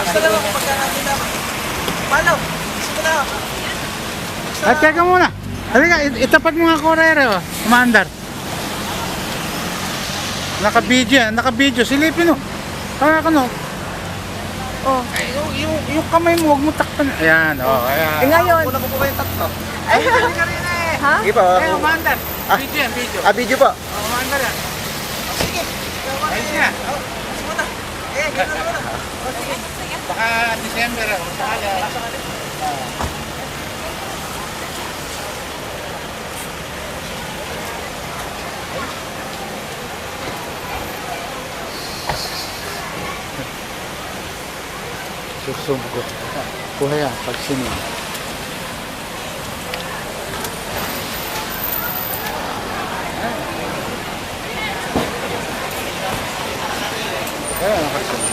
Basta lang ako pagkakakita ko. Paano? Gusto na ako. At teka muna. Halika, itapat mo nga kurere, oh. Commander. Naka-video yan, naka-video. Silipin, oh. Kaya ka, no? Oh, ay, yung kamay mo, huwag mo takpan. Ayan, oh, ayan. Ngayon. Una ko po ba yung tatlo? Ay, Halika rin eh. ha? Sige po. Ay, Commander. Video yan, video. Video po. Oh, Commander yan. Sige. Ayos yan. Mas muna. Gano'n muna. Sige. Baka December, oh. Sakali. Susumpo. Kuha yan, pag sinin. Ayan, nakasunod.